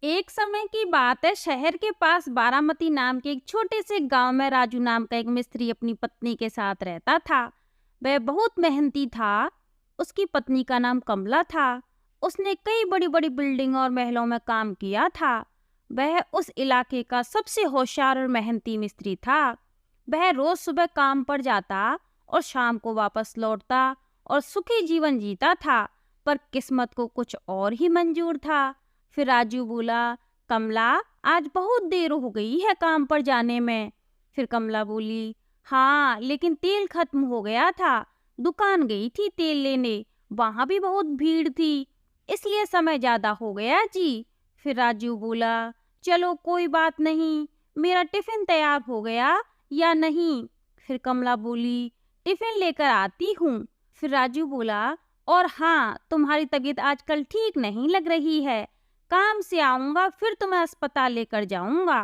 एक समय की बात है, शहर के पास बारामती नाम के एक छोटे से गांव में राजू नाम का एक मिस्त्री अपनी पत्नी के साथ रहता था। वह बहुत मेहनती था। उसकी पत्नी का नाम कमला था। उसने कई बड़ी बड़ी बिल्डिंग और महलों में काम किया था। वह उस इलाके का सबसे होशियार और मेहनती मिस्त्री था। वह रोज सुबह काम पर जाता और शाम को वापस लौटता और सुखी जीवन जीता था। पर किस्मत को कुछ और ही मंजूर था। फिर राजू बोला, कमला, आज बहुत देर हो गई है काम पर जाने में। फिर कमला बोली, हाँ, लेकिन तेल खत्म हो गया था। दुकान गई थी तेल लेने, वहां भी बहुत भीड़ थी, इसलिए समय ज्यादा हो गया जी। फिर राजू बोला, चलो कोई बात नहीं, मेरा टिफिन तैयार हो गया या नहीं? फिर कमला बोली, टिफिन लेकर आती हूँ। फिर राजू बोला, और हाँ, तुम्हारी तबीयत आजकल ठीक नहीं लग रही है, काम से आऊंगा फिर तुम्हें अस्पताल लेकर जाऊंगा।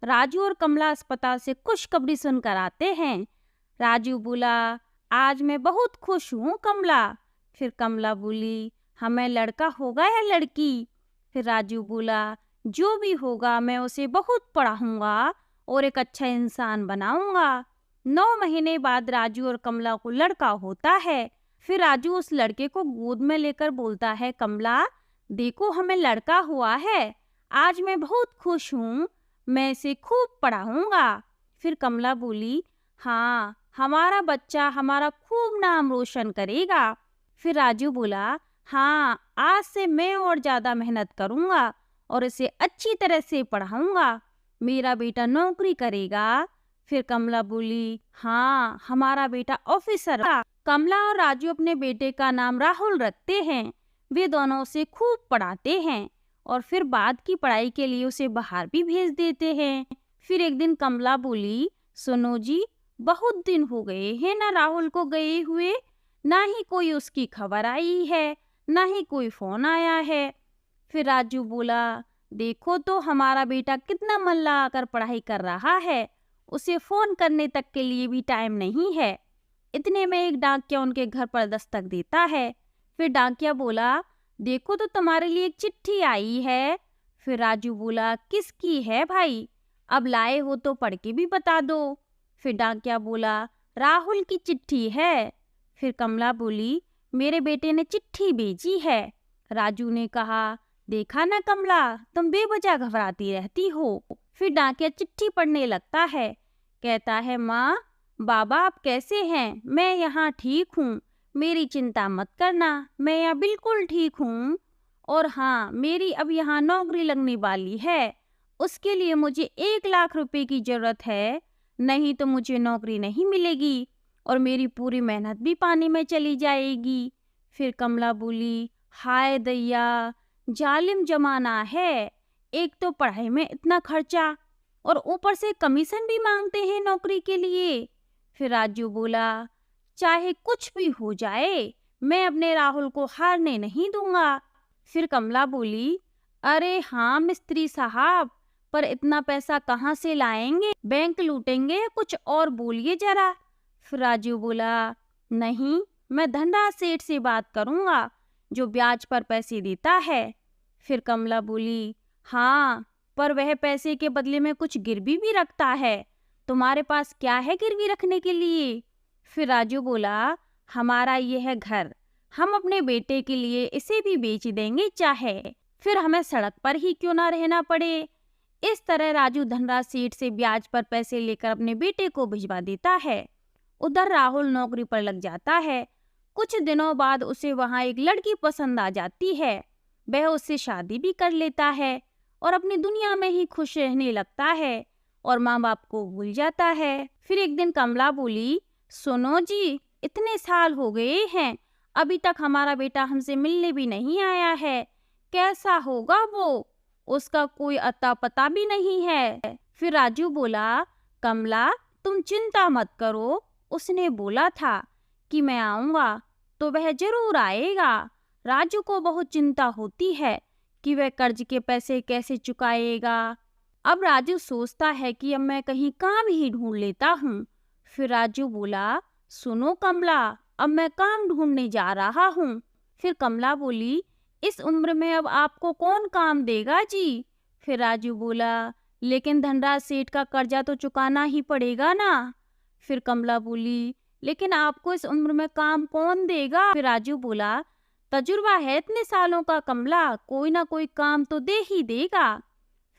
राजू और कमला अस्पताल से खुशखबरी सुनकर आते हैं। राजू बोला, आज मैं बहुत खुश हूँ कमला। फिर कमला बोली, हमें लड़का होगा या लड़की? फिर राजू बोला, जो भी होगा मैं उसे बहुत पढ़ाऊंगा और एक अच्छा इंसान बनाऊंगा। 9 महीने बाद राजू और कमला को लड़का होता है। फिर राजू उस लड़के को गोद में लेकर बोलता है, कमला, देखो हमें लड़का हुआ है, आज मैं बहुत खुश हूँ, मैं इसे खूब पढ़ाऊंगा। फिर कमला बोली, हाँ, हमारा बच्चा हमारा खूब नाम रोशन करेगा। फिर राजू बोला, हाँ, आज से मैं और ज्यादा मेहनत करूंगा और इसे अच्छी तरह से पढ़ाऊंगा, मेरा बेटा नौकरी करेगा। फिर कमला बोली, हाँ, हमारा बेटा ऑफिसर होगा। कमला और राजू अपने बेटे का नाम राहुल रखते हैं। वे दोनों उसे खूब पढ़ाते हैं और फिर बाद की पढ़ाई के लिए उसे बाहर भी भेज देते हैं। फिर एक दिन कमला बोली, सुनो जी, बहुत दिन हो गए हैं ना राहुल को गए हुए, ना ही कोई उसकी खबर आई है, ना ही कोई फोन आया है। फिर राजू बोला, देखो तो हमारा बेटा कितना मन लगाकर पढ़ाई कर रहा है, उसे फोन करने तक के लिए भी टाइम नहीं है। इतने में एक डाकिया उनके घर पर दस्तक देता है। फिर डाकिया बोला, देखो तो तुम्हारे लिए एक चिट्ठी आई है। फिर राजू बोला, किसकी है भाई? अब लाए हो तो पढ़ के भी बता दो। फिर डाकिया बोला, राहुल की चिट्ठी है। फिर कमला बोली, मेरे बेटे ने चिट्ठी भेजी है। राजू ने कहा, देखा ना कमला, तुम बेवजह घबराती रहती हो। फिर डाकिया चिट्ठी पढ़ने लगता है। कहता है, माँ, बाबा आप कैसे हैं? मैं यहाँ ठीक हूँ, मेरी चिंता मत करना, मैं यहाँ बिल्कुल ठीक हूँ। और हाँ, मेरी अब यहाँ नौकरी लगने वाली है, उसके लिए मुझे 1 लाख रुपए की जरूरत है, नहीं तो मुझे नौकरी नहीं मिलेगी और मेरी पूरी मेहनत भी पानी में चली जाएगी। फिर कमला बोली, हाय दैया, जालिम जमाना है, एक तो पढ़ाई में इतना खर्चा और ऊपर से कमीशन भी मांगते हैं नौकरी के लिए। फिर राजू बोला, चाहे कुछ भी हो जाए, मैं अपने राहुल को हारने नहीं दूंगा। फिर कमला बोली, अरे हाँ मिस्त्री साहब, पर इतना पैसा कहाँ से लाएंगे? बैंक लूटेंगे या कुछ और? बोलिए जरा। फिर राजू बोला, नहीं, मैं धनराज सेठ से बात करूंगा जो ब्याज पर पैसे देता है। फिर कमला बोली, हाँ, पर वह पैसे के बदले में कुछ गिरवी भी रखता है, तुम्हारे पास क्या है गिरवी रखने के लिए? फिर राजू बोला, हमारा ये है घर, हम अपने बेटे के लिए इसे भी बेच देंगे चाहे, फिर हमें सड़क पर ही क्यों ना रहना पड़े। इस तरह राजू धनराज सेठ से ब्याज पर पैसे लेकर अपने बेटे को भिजवा देता है। उधर राहुल नौकरी पर लग जाता है। कुछ दिनों बाद उसे वहाँ एक लड़की पसंद आ जाती है। वह उससे शादी भी कर लेता है और अपनी दुनिया में ही खुश रहने लगता है और माँ बाप को भूल जाता है। फिर एक दिन कमला बोली, सुनो जी, इतने साल हो गए हैं, अभी तक हमारा बेटा हमसे मिलने भी नहीं आया है, कैसा होगा वो? उसका कोई अता पता भी नहीं है। फिर राजू बोला, कमला, तुम चिंता मत करो, उसने बोला था कि मैं आऊंगा तो वह जरूर आएगा। राजू को बहुत चिंता होती है कि वह कर्ज के पैसे कैसे चुकाएगा। अब राजू सोचता है कि अब मैं कहीं काम ही ढूंढ लेता हूँ। फिर राजू बोला, सुनो कमला, अब मैं काम ढूंढने जा रहा हूँ। फिर कमला बोली, इस उम्र में अब आपको कौन काम देगा जी? फिर राजू बोला, लेकिन धनराज सेठ का कर्जा तो चुकाना ही पड़ेगा ना। फिर कमला बोली, लेकिन आपको इस उम्र में काम कौन देगा। फिर राजू बोला, तजुर्बा है इतने सालों का कमला, कोई ना कोई काम तो दे ही देगा।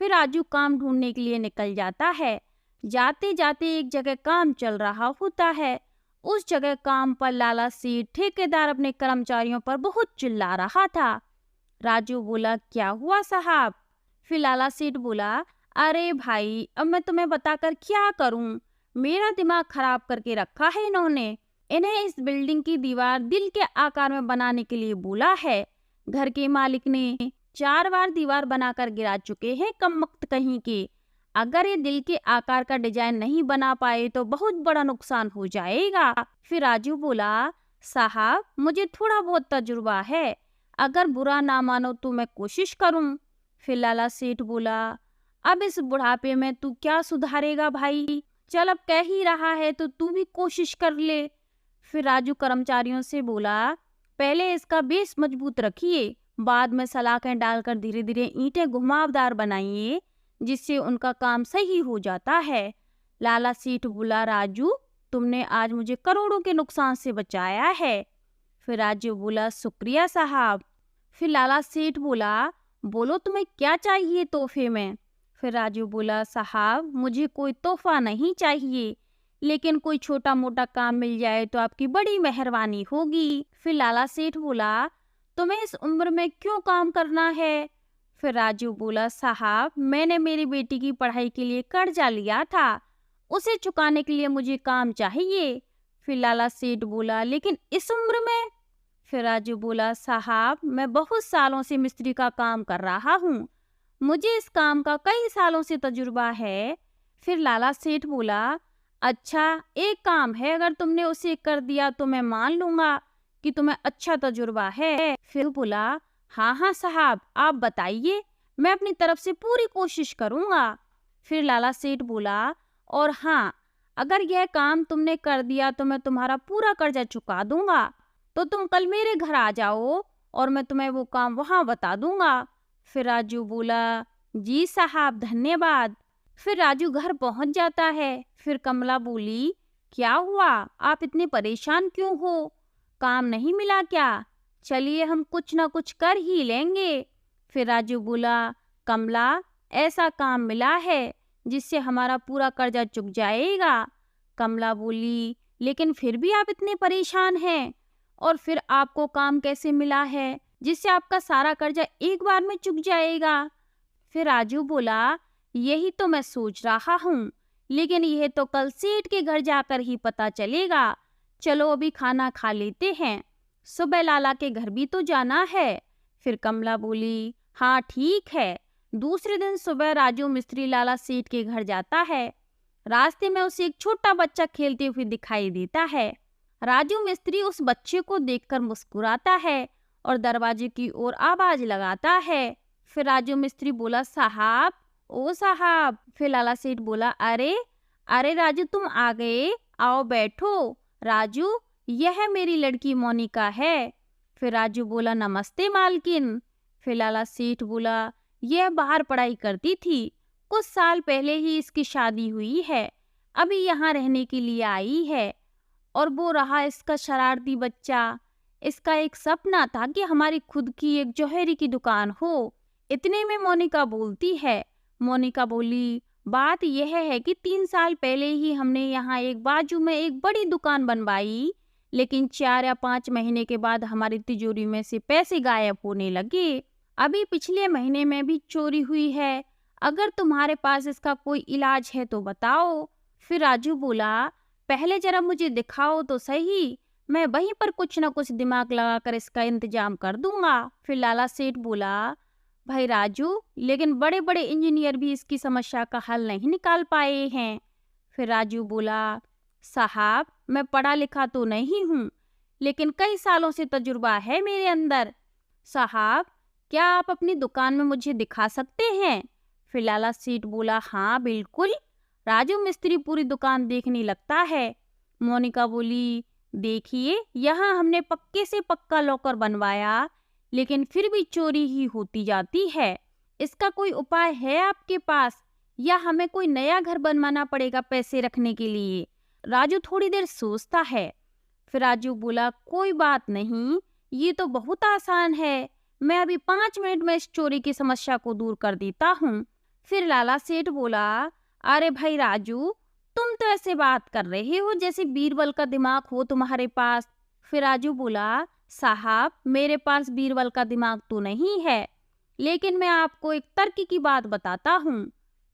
फिर राजू काम ढूंढने के लिए निकल जाता है। जाते जाते एक जगह काम चल रहा होता है। उस जगह काम पर लाला सेठ ठेकेदार अपने कर्मचारियों पर बहुत चिल्ला रहा था। राजू बोला, क्या हुआ साहब। फिर लाला सेठ बोला, अरे भाई, अब मैं तुम्हें बताकर क्या करूं, मेरा दिमाग खराब करके रखा है इन्होंने। इन्हें इस बिल्डिंग की दीवार दिल के आकार में बनाने के लिए बोला है। घर के मालिक ने 4 बार दीवार बनाकर गिरा चुके हैं कमबख्त कहीं के। अगर ये दिल के आकार का डिजाइन नहीं बना पाए तो बहुत बड़ा नुकसान हो जाएगा। फिर राजू बोला, साहब मुझे थोड़ा बहुत तजुर्बा है, अगर बुरा ना मानो तो मैं कोशिश करूं। फिर लाला सेठ बोला, अब इस बुढ़ापे में तू क्या सुधारेगा भाई, चल अब कह ही रहा है तो तू भी कोशिश कर ले। फिर राजू कर्मचारियों से बोला, पहले इसका बेस मजबूत रखिए, बाद में सलाखें डालकर धीरे धीरे ईंटें घुमावदार बनाइए, जिससे उनका काम सही हो जाता है। लाला सेठ बोला, राजू तुमने आज मुझे करोड़ों के नुकसान से बचाया है। फिर राजू बोला, शुक्रिया साहब। फिर लाला सेठ बोला, बोलो तुम्हें क्या चाहिए तोहफे में। फिर राजू बोला, साहब मुझे कोई तोहफा नहीं चाहिए, लेकिन कोई छोटा मोटा काम मिल जाए तो आपकी बड़ी मेहरबानी होगी। फिर लाला सेठ बोला, तुम्हें इस उम्र में क्यों काम करना है। फिर राजू बोला, साहब मैंने मेरी बेटी की पढ़ाई के लिए कर्जा लिया था, उसे चुकाने के लिए मुझे काम चाहिए। फिर लाला सेठ बोला, लेकिन इस उम्र में। फिर राजू बोला, साहब मैं बहुत सालों से मिस्त्री का काम कर रहा हूँ, मुझे इस काम का कई सालों से तजुर्बा है। फिर लाला सेठ बोला, अच्छा एक काम है, अगर तुमने उसे कर दिया तो मैं मान लूंगा कि तुम्हें अच्छा तजुर्बा है। फिर बोला, हाँ हाँ साहब आप बताइए, मैं अपनी तरफ से पूरी कोशिश करूंगा। फिर लाला सेठ बोला, और हाँ, अगर यह काम तुमने कर दिया तो मैं तुम्हारा पूरा कर्जा चुका दूंगा, तो तुम कल मेरे घर आ जाओ और मैं तुम्हें वो काम वहाँ बता दूंगा। फिर राजू बोला, जी साहब धन्यवाद। फिर राजू घर पहुंच जाता है। फिर कमला बोली, क्या हुआ, आप इतने परेशान क्यों हो, काम नहीं मिला क्या। चलिए हम कुछ ना कुछ कर ही लेंगे। फिर राजू बोला, कमला ऐसा काम मिला है जिससे हमारा पूरा कर्जा चुक जाएगा। कमला बोली, लेकिन फिर भी आप इतने परेशान हैं, और फिर आपको काम कैसे मिला है जिससे आपका सारा कर्जा एक बार में चुक जाएगा। फिर राजू बोला, यही तो मैं सोच रहा हूँ, लेकिन यह तो कल सेठ के घर जाकर ही पता चलेगा। चलो अभी खाना खा लेते हैं, सुबह लाला के घर भी तो जाना है। फिर कमला बोली, हाँ ठीक है। दूसरे दिन सुबह राजू मिस्त्री लाला सेठ के घर जाता है। रास्ते में उसे एक छोटा बच्चा खेलते हुए दिखाई देता है। राजू मिस्त्री उस बच्चे को देखकर मुस्कुराता है और दरवाजे की ओर आवाज लगाता है। फिर राजू मिस्त्री बोला, साहब ओ साहब। फिर लाला सेठ बोला, अरे अरे राजू तुम आ गए, आओ बैठो। राजू यह मेरी लड़की मोनिका है। फिर राजू बोला, नमस्ते मालकिन। फिर लाला सेठ बोला, यह बाहर पढ़ाई करती थी, कुछ साल पहले ही इसकी शादी हुई है, अभी यहाँ रहने के लिए आई है। और वो रहा इसका शरारती बच्चा, इसका एक सपना था कि हमारी खुद की एक जौहरी की दुकान हो। इतने में मोनिका बोलती है। मोनिका बोली, बात यह है कि 3 साल पहले ही हमने यहाँ एक बाजू में एक बड़ी दुकान बनवाई, लेकिन 4 या 5 महीने के बाद हमारी तिजोरी में से पैसे गायब होने लगे। अभी पिछले महीने में भी चोरी हुई है, अगर तुम्हारे पास इसका कोई इलाज है तो बताओ। फिर राजू बोला, पहले जरा मुझे दिखाओ तो सही, मैं वहीं पर कुछ न कुछ दिमाग लगाकर इसका इंतजाम कर दूंगा। फिर लाला सेठ बोला, भाई राजू, लेकिन बड़े बड़े इंजीनियर भी इसकी समस्या का हल नहीं निकाल पाए हैं। फिर राजू बोला, साहब मैं पढ़ा लिखा तो नहीं हूँ, लेकिन कई सालों से तजुर्बा है मेरे अंदर। साहब क्या आप अपनी दुकान में मुझे दिखा सकते हैं। फिर लाला सेठ बोला, हाँ बिल्कुल। राजू मिस्त्री पूरी दुकान देखने लगता है। मोनिका बोली, देखिए यहाँ हमने पक्के से पक्का लॉकर बनवाया, लेकिन फिर भी चोरी ही होती जाती है। इसका कोई उपाय है आपके पास, या हमें कोई नया घर बनवाना पड़ेगा पैसे रखने के लिए? राजू थोड़ी देर सोचता है। फिर राजू बोला, कोई बात नहीं, ये तो बहुत आसान है। मैं अभी 5 मिनट में इस चोरी की समस्या को दूर कर देता हूँ। फिर लाला सेठ बोला, अरे भाई राजू, तुम तो ऐसे बात कर रहे हो जैसे बीरबल का दिमाग हो तुम्हारे पास। फिर राजू बोला, साहब मेरे पास बीरबल का दिमाग तो नहीं है, लेकिन मैं आपको एक तर्क की बात बताता हूँ।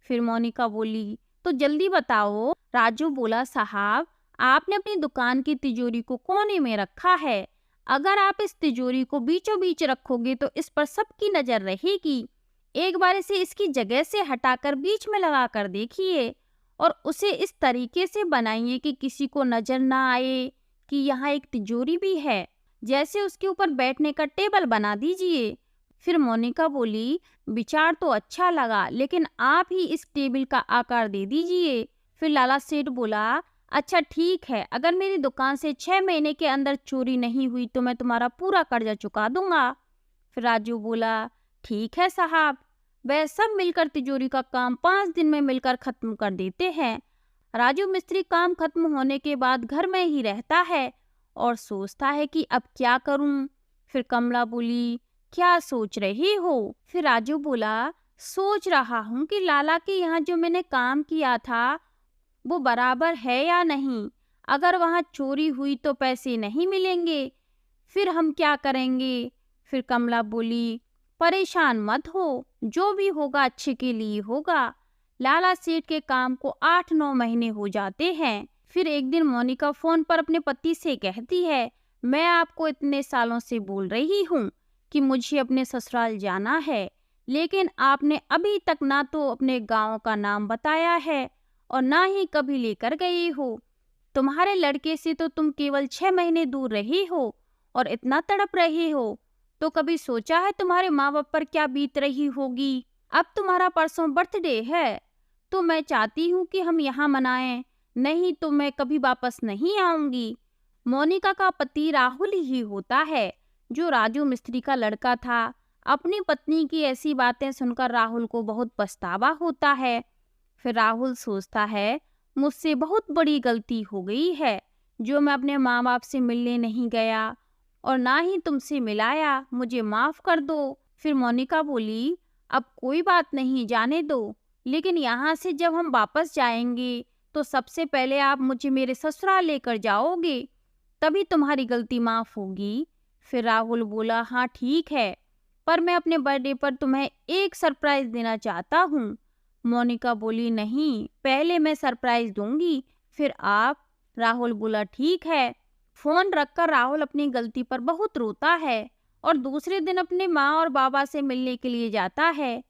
फिर मोनिका बोली, तो जल्दी बताओ। राजू बोला, साहब आपने अपनी दुकान की तिजोरी को कोने में रखा है। अगर आप इस तिजोरी को बीचों बीच रखोगे तो इस पर सबकी नजर रहेगी। एक बार इसे इसकी जगह से हटाकर बीच में लगा कर देखिए, और उसे इस तरीके से बनाइए कि किसी को नजर ना आए कि यहाँ एक तिजोरी भी है। जैसे उसके ऊपर बैठने का टेबल बना दीजिए। फिर मोनिका बोली, विचार तो अच्छा लगा, लेकिन आप ही इस टेबल का आकार दे दीजिए। फिर लाला सेठ बोला, अच्छा ठीक है, अगर मेरी दुकान से 6 महीने के अंदर चोरी नहीं हुई तो मैं तुम्हारा पूरा कर्जा चुका दूंगा। फिर राजू बोला, ठीक है साहब, वह सब मिलकर तिजोरी का काम 5 दिन में मिलकर खत्म कर देते हैं। राजू मिस्त्री काम खत्म होने के बाद घर में ही रहता है और सोचता है कि अब क्या करूं। फिर कमला बोली, क्या सोच रही हो? फिर राजू बोला, सोच रहा हूँ कि लाला के यहाँ जो मैंने काम किया था वो बराबर है या नहीं। अगर वहाँ चोरी हुई तो पैसे नहीं मिलेंगे, फिर हम क्या करेंगे? फिर कमला बोली, परेशान मत हो, जो भी होगा अच्छे के लिए होगा। लाला सेठ के काम को 8-9 महीने हो जाते हैं। फिर एक दिन मोनिका फोन पर अपने पति से कहती है, मैं आपको इतने सालों से बोल रही हूँ कि मुझे अपने ससुराल जाना है, लेकिन आपने अभी तक ना तो अपने गांव का नाम बताया है और ना ही कभी लेकर गई हो। तुम्हारे लड़के से तो तुम केवल 6 महीने दूर रही हो और इतना तड़प रही हो, तो कभी सोचा है तुम्हारे माँ बाप पर क्या बीत रही होगी? अब तुम्हारा परसों बर्थडे है, तो मैं चाहती हूँ कि हम यहाँ मनाएं, नहीं तो मैं कभी वापस नहीं आऊंगी। मोनिका का पति राहुल ही होता है, जो राजू मिस्त्री का लड़का था। अपनी पत्नी की ऐसी बातें सुनकर राहुल को बहुत पछतावा होता है। फिर राहुल सोचता है, मुझसे बहुत बड़ी गलती हो गई है जो मैं अपने माँ बाप से मिलने नहीं गया और ना ही तुमसे मिलाया, मुझे माफ कर दो। फिर मोनिका बोली, अब कोई बात नहीं, जाने दो, लेकिन यहाँ से जब हम वापस जाएंगे तो सबसे पहले आप मुझे मेरे ससुराल लेकर जाओगे, तभी तुम्हारी गलती माफ होगी। फिर राहुल बोला, हाँ ठीक है, पर मैं अपने बर्थडे पर तुम्हें एक सरप्राइज देना चाहता हूँ। मोनिका बोली, नहीं, पहले मैं सरप्राइज दूंगी, फिर आप। राहुल बोला, ठीक है। फोन रखकर राहुल अपनी गलती पर बहुत रोता है और दूसरे दिन अपने माँ और बाबा से मिलने के लिए जाता है।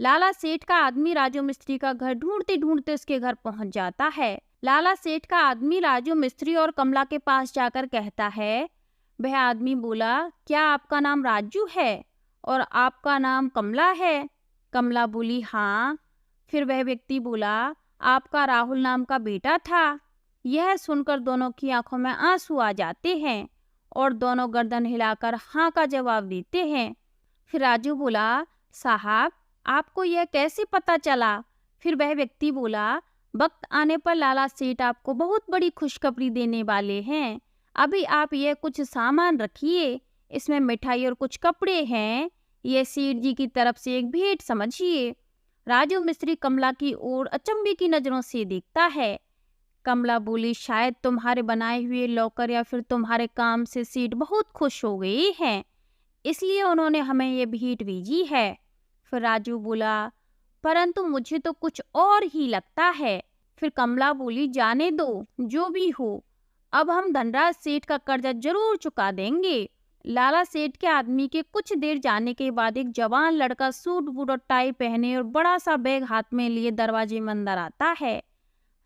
लाला सेठ का आदमी राजू मिस्त्री का घर ढूंढते ढूंढते उसके घर पहुंच जाता है। लाला सेठ का आदमी राजू मिस्त्री और कमला के पास जाकर कहता है, वह आदमी बोला, क्या आपका नाम राजू है और आपका नाम कमला है? कमला बोली, हाँ। फिर वह व्यक्ति बोला, आपका राहुल नाम का बेटा था? यह सुनकर दोनों की आंखों में आंसू आ जाते हैं और दोनों गर्दन हिलाकर हाँ का जवाब देते हैं। फिर राजू बोला, साहब आपको यह कैसे पता चला? फिर वह व्यक्ति बोला, वक्त आने पर लाला सेठ आपको बहुत बड़ी खुशखबरी देने वाले हैं। अभी आप यह कुछ सामान रखिए, इसमें मिठाई और कुछ कपड़े हैं, यह सेठ जी की तरफ से एक भेंट समझिए। राजू मिस्त्री कमला की ओर अचंभे की नजरों से देखता है। कमला बोली, शायद तुम्हारे बनाए हुए लॉकर या फिर तुम्हारे काम से सेठ बहुत खुश हो गए हैं, इसलिए उन्होंने हमें ये भेंट भेजी है। फिर राजू बोला, परंतु मुझे तो कुछ और ही लगता है। फिर कमला बोली, जाने दो, जो भी हो, अब हम धनराज सेठ का कर्जा जरूर चुका देंगे। लाला सेठ के आदमी के कुछ देर जाने के बाद एक जवान लड़का सूट बूट और टाई पहने और बड़ा सा बैग हाथ में लिए दरवाजे में अंदर आता है।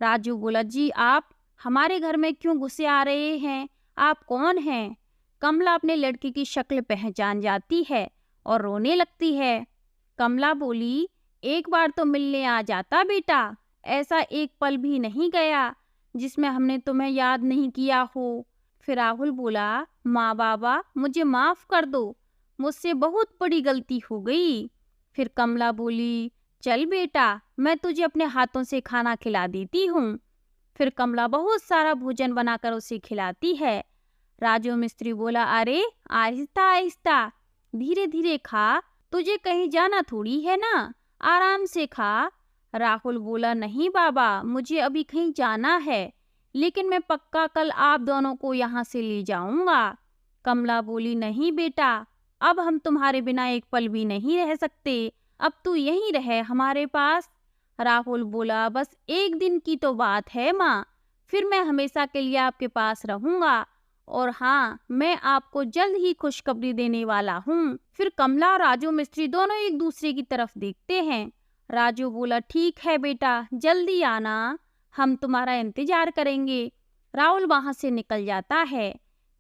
राजू बोला, जी आप हमारे घर में क्यों घुसे आ रहे हैं? आप कौन हैं? कमला अपने लड़के की शक्ल पहचान जाती है और रोने लगती है। कमला बोली, एक बार तो मिलने आ जाता बेटा, ऐसा एक पल भी नहीं गया जिसमें हमने तुम्हें याद नहीं किया हो। फिर राहुल बोला, माँ बाबा मुझे माफ कर दो, मुझसे बहुत बड़ी गलती हो गई। फिर कमला बोली, चल बेटा, मैं तुझे अपने हाथों से खाना खिला देती हूँ। फिर कमला बहुत सारा भोजन बनाकर उसे खिलाती है। राजू मिस्त्री बोला, अरे आहिस्ता आहिस्ता, धीरे धीरे खा, तुझे कहीं जाना थोड़ी है ना, आराम से खा। राहुल बोला, नहीं बाबा, मुझे अभी कहीं जाना है, लेकिन मैं पक्का कल आप दोनों को यहाँ से ले जाऊंगा। कमला बोली, नहीं बेटा, अब हम तुम्हारे बिना एक पल भी नहीं रह सकते, अब तू यहीं रहे हमारे पास। राहुल बोला, बस एक दिन की तो बात है माँ, फिर मैं हमेशा के लिए आपके पास रहूंगा, और हाँ, मैं आपको जल्द ही खुशखबरी देने वाला हूँ। फिर कमला और राजू मिस्त्री दोनों एक दूसरे की तरफ देखते हैं। राजू बोला, ठीक है बेटा, जल्दी आना, हम तुम्हारा इंतजार करेंगे। राहुल वहां से निकल जाता है।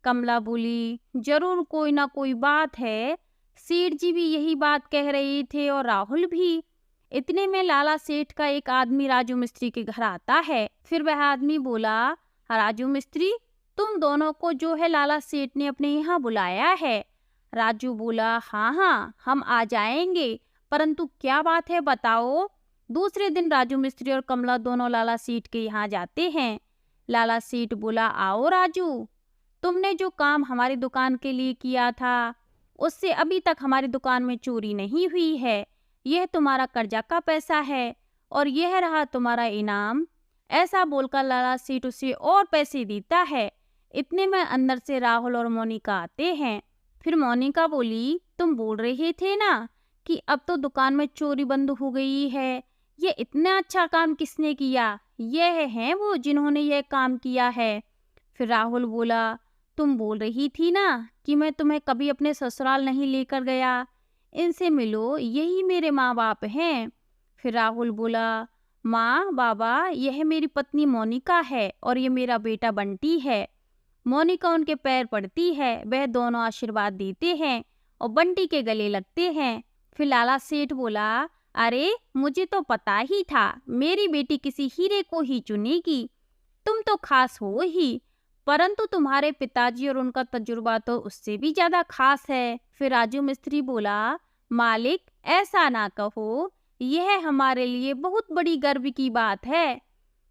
कमला बोली, जरूर कोई ना कोई बात है, सेठ जी भी यही बात कह रहे थे और राहुल भी। इतने में लाला सेठ का एक आदमी राजू मिस्त्री के घर आता है। फिर वह आदमी बोला, राजू मिस्त्री, तुम दोनों को जो है लाला सेठ ने अपने यहाँ बुलाया है। राजू बोला, हाँ हाँ, हम आ जाएंगे, परंतु क्या बात है बताओ। दूसरे दिन राजू मिस्त्री और कमला दोनों लाला सेठ के यहाँ जाते हैं। लाला सेठ बोला, आओ राजू, तुमने जो काम हमारी दुकान के लिए किया था, उससे अभी तक हमारी दुकान में चोरी नहीं हुई है। यह तुम्हारा कर्जा का पैसा है और यह रहा तुम्हारा इनाम। ऐसा बोलकर लाला सेठ उसे और पैसे देता है। इतने में अंदर से राहुल और मोनिका आते हैं। फिर मोनिका बोली, तुम बोल रहे थे ना कि अब तो दुकान में चोरी बंद हो गई है, ये इतना अच्छा काम किसने किया? यह हैं वो जिन्होंने यह काम किया है। फिर राहुल बोला, तुम बोल रही थी ना कि मैं तुम्हें कभी अपने ससुराल नहीं लेकर गया, इनसे मिलो, यही मेरे माँ बाप हैं। फिर राहुल बोला, माँ बाबा, यह मेरी पत्नी मोनिका है और ये मेरा बेटा बंटी है। मोनिका उनके पैर पड़ती है, वह दोनों आशीर्वाद देते हैं और बंटी के गले लगते हैं। फिर लाला सेठ बोला, अरे मुझे तो पता ही था मेरी बेटी किसी हीरे को ही चुनेगी, तुम तो खास हो ही, परंतु तुम्हारे पिताजी और उनका तजुर्बा तो उससे भी ज्यादा खास है। फिर राजू मिस्त्री बोला, मालिक ऐसा ना कहो, यह हमारे लिए बहुत बड़ी गर्व की बात है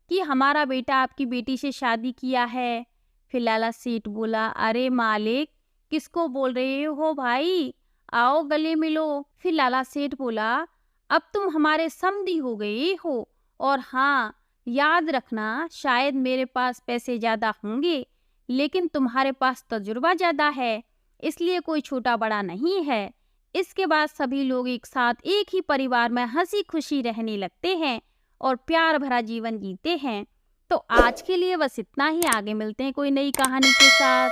कि हमारा बेटा आपकी बेटी से शादी किया है। फिर लाला सेठ बोला, अरे मालिक, किसको बोल रहे हो भाई, आओ गले मिलो। फिर लाला सेठ बोला, अब तुम हमारे समधी हो गए हो, और हाँ, याद रखना, शायद मेरे पास पैसे ज्यादा होंगे, लेकिन तुम्हारे पास तजुर्बा ज्यादा है, इसलिए कोई छोटा बड़ा नहीं है। इसके बाद सभी लोग एक साथ एक ही परिवार में हंसी खुशी रहने लगते हैं और प्यार भरा जीवन जीते हैं। तो आज के लिए बस इतना ही, आगे मिलते हैं कोई नई कहानी के साथ।